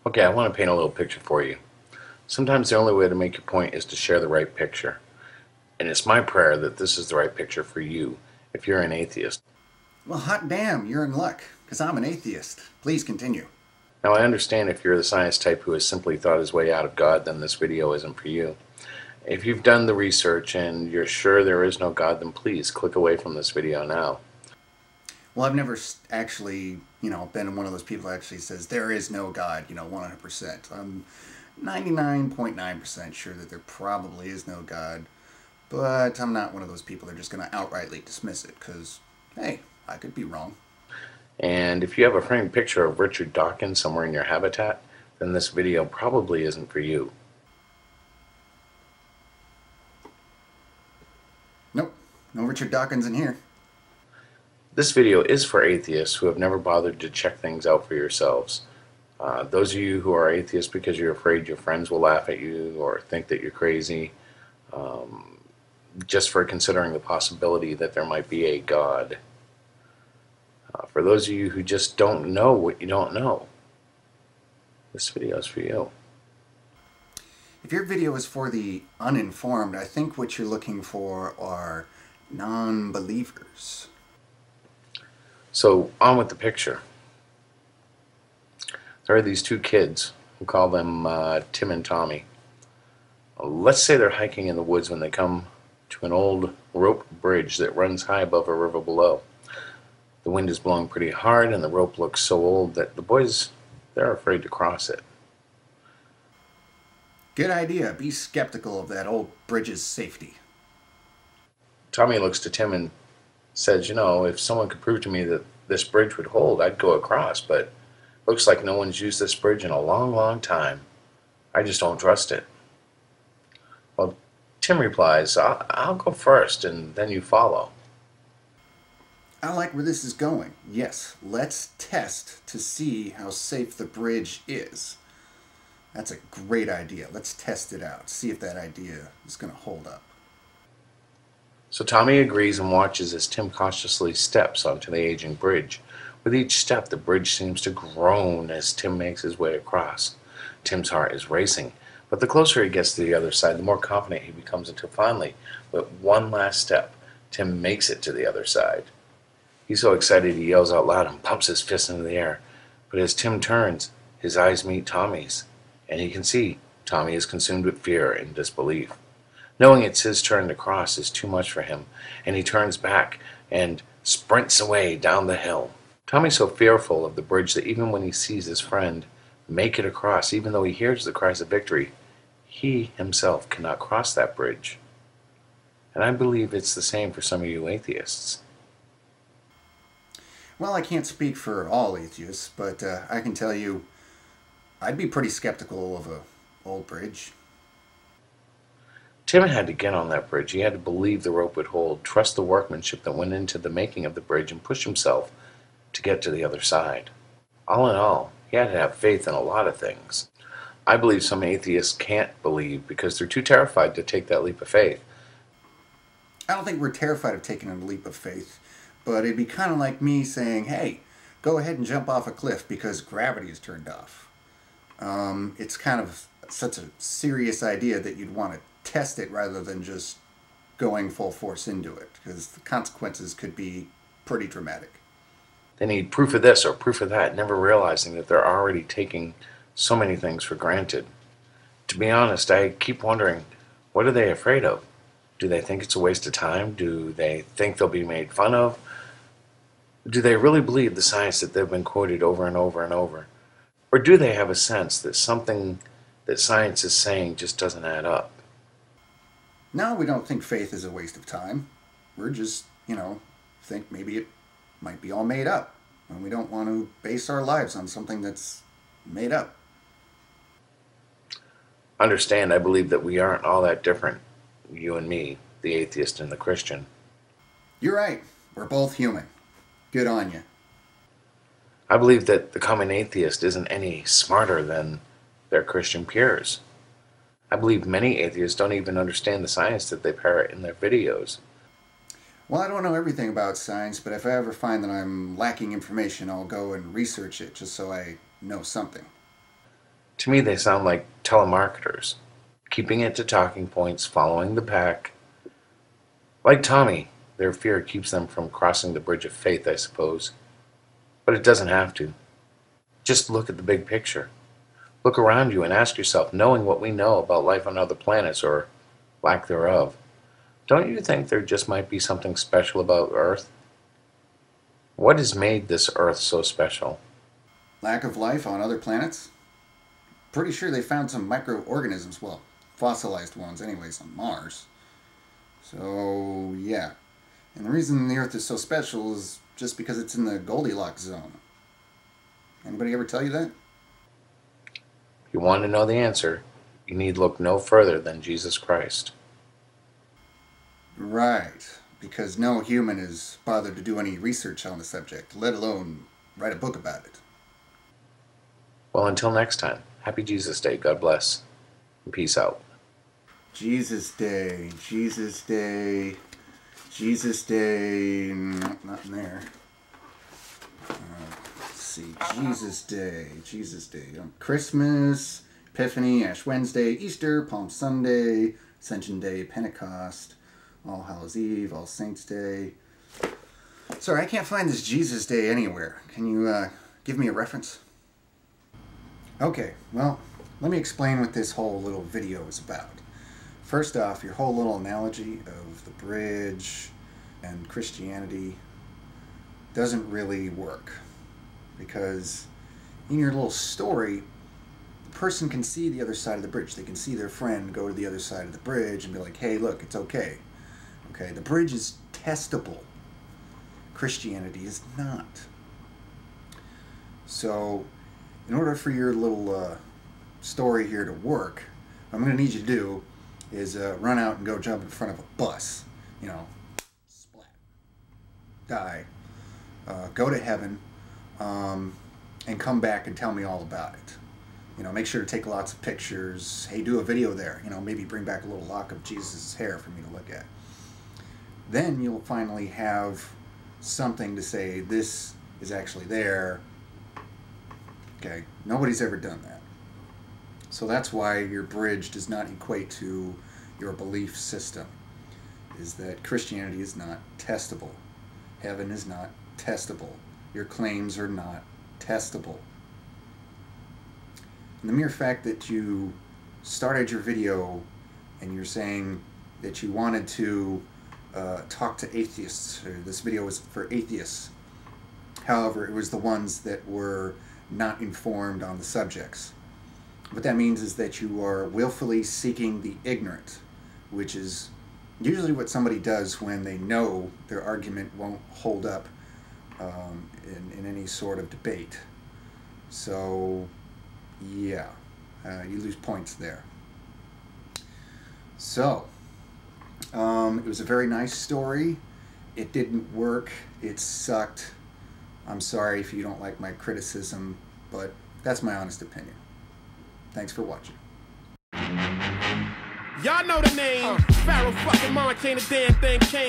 Okay, I want to paint a little picture for you. Sometimes the only way to make your point is to share the right picture. And it's my prayer that this is the right picture for you if you're an atheist. Well, hot damn, you're in luck, because I'm an atheist. Please continue. Now, I understand if you're the science type who has simply thought his way out of God, then this video isn't for you. If you've done the research and you're sure there is no God, then please click away from this video now. Well, I've never actually, been one of those people that actually says there is no God, 100%. I'm 99.9% sure that there probably is no God, but I'm not one of those people that are just going to outrightly dismiss it, because, hey, I could be wrong. And if you have a framed picture of Richard Dawkins somewhere in your habitat, then this video probably isn't for you. Nope, no Richard Dawkins in here. This video is for atheists who have never bothered to check things out for yourselves. Those of you who are atheists because you're afraid your friends will laugh at you or think that you're crazy, just for considering the possibility that there might be a God. For those of you who just don't know what you don't know, this video is for you. If your video is for the uninformed, I think what you're looking for are non-believers. So on with the picture. There are these two kids. We'll call them Tim and Tommy. Let's say they're hiking in the woods when they come to an old rope bridge that runs high above a river below. The wind is blowing pretty hard and the rope looks so old that the boys, they're afraid to cross it. Good idea. Be skeptical of that old bridge's safety. Tommy looks to Tim and says, if someone could prove to me that this bridge would hold, I'd go across, but looks like no one's used this bridge in a long, long time. I just don't trust it. Well, Tim replies, I'll go first and then you follow. I like where this is going. Yes, let's test to see how safe the bridge is. That's a great idea. Let's test it out. See if that idea is going to hold up. So Tommy agrees and watches as Tim cautiously steps onto the aging bridge. With each step, the bridge seems to groan as Tim makes his way across. Tim's heart is racing, but the closer he gets to the other side, the more confident he becomes until finally, with one last step, Tim makes it to the other side. He's so excited he yells out loud and pumps his fist into the air. But as Tim turns, his eyes meet Tommy's, and he can see Tommy is consumed with fear and disbelief. Knowing it's his turn to cross is too much for him, and he turns back and sprints away down the hill. Tommy's so fearful of the bridge that even when he sees his friend make it across, even though he hears the cries of victory, he himself cannot cross that bridge. And I believe it's the same for some of you atheists. Well, I can't speak for all atheists, but I can tell you I'd be pretty skeptical of an old bridge. Tim had to get on that bridge. He had to believe the rope would hold, trust the workmanship that went into the making of the bridge, and push himself to get to the other side. All in all, he had to have faith in a lot of things. I believe some atheists can't believe because they're too terrified to take that leap of faith. I don't think we're terrified of taking a leap of faith, but it'd be kind of like me saying, hey, go ahead and jump off a cliff because gravity is turned off. It's kind of such a serious idea that you'd want to test it rather than just going full force into it, because the consequences could be pretty dramatic. They need proof of this or proof of that, never realizing that they're already taking so many things for granted. To be honest, I keep wondering, what are they afraid of? Do they think it's a waste of time? Do they think they'll be made fun of? Do they really believe the science that they've been quoted over and over and over? Or do they have a sense that something that science is saying just doesn't add up? No, we don't think faith is a waste of time. We're just, think maybe it might be all made up. And we don't want to base our lives on something that's made up. Understand, I believe that we aren't all that different, you and me, the atheist and the Christian. You're right. We're both human. Good on you. I believe that the common atheist isn't any smarter than their Christian peers. I believe many atheists don't even understand the science that they parrot in their videos. Well, I don't know everything about science, but if I ever find that I'm lacking information, I'll go and research it just so I know something. To me, they sound like telemarketers, keeping it to talking points, following the pack. Like Tommy, their fear keeps them from crossing the bridge of faith, I suppose. But it doesn't have to. Just look at the big picture. Look around you and ask yourself, knowing what we know about life on other planets, or lack thereof, don't you think there just might be something special about Earth? What has made this Earth so special? Lack of life on other planets? Pretty sure they found some microorganisms, well, fossilized ones anyways, on Mars. So, yeah. And the reason the Earth is so special is just because it's in the Goldilocks zone. Anybody ever tell you that? If you want to know the answer, you need look no further than Jesus Christ. Right. Because no human has bothered to do any research on the subject, let alone write a book about it. Well, until next time, happy Jesus Day, God bless, and peace out. Jesus Day, Jesus Day, Jesus Day, not in there. Let's see, Jesus Day, Jesus Day. Christmas, Epiphany, Ash Wednesday, Easter, Palm Sunday, Ascension Day, Pentecost, All Hallows Eve, All Saints Day. Sorry, I can't find this Jesus Day anywhere. Can you give me a reference? Okay, well, let me explain what this whole little video is about. First off, your whole little analogy of the bridge and Christianity doesn't really work. Because in your little story, the person can see the other side of the bridge. They can see their friend go to the other side of the bridge and be like, hey, look, it's okay. Okay, the bridge is testable. Christianity is not. So, in order for your little story here to work, what I'm going to need you to do is run out and go jump in front of a bus. You know, splat. Die. Go to heaven. And come back and tell me all about it. You know, make sure to take lots of pictures. Hey, do a video there. You know, maybe bring back a little lock of Jesus' hair for me to look at. Then you'll finally have something to say, this is actually there. Okay, nobody's ever done that. So that's why your bridge does not equate to your belief system, is that Christianity is not testable. Heaven is not testable. Your claims are not testable. And the mere fact that you started your video and you're saying that you wanted to talk to atheists, or this video was for atheists. However, it was the ones that were not informed on the subjects. What that means is that you are willfully seeking the ignorant, which is usually what somebody does when they know their argument won't hold up in any sort of debate. So, yeah, you lose points there. So, it was a very nice story. It didn't work. It sucked. I'm sorry if you don't like my criticism, but that's my honest opinion. Thanks for watching. Y'all know the name. Pharaoh fucking Monk, ain't a damn thing changed.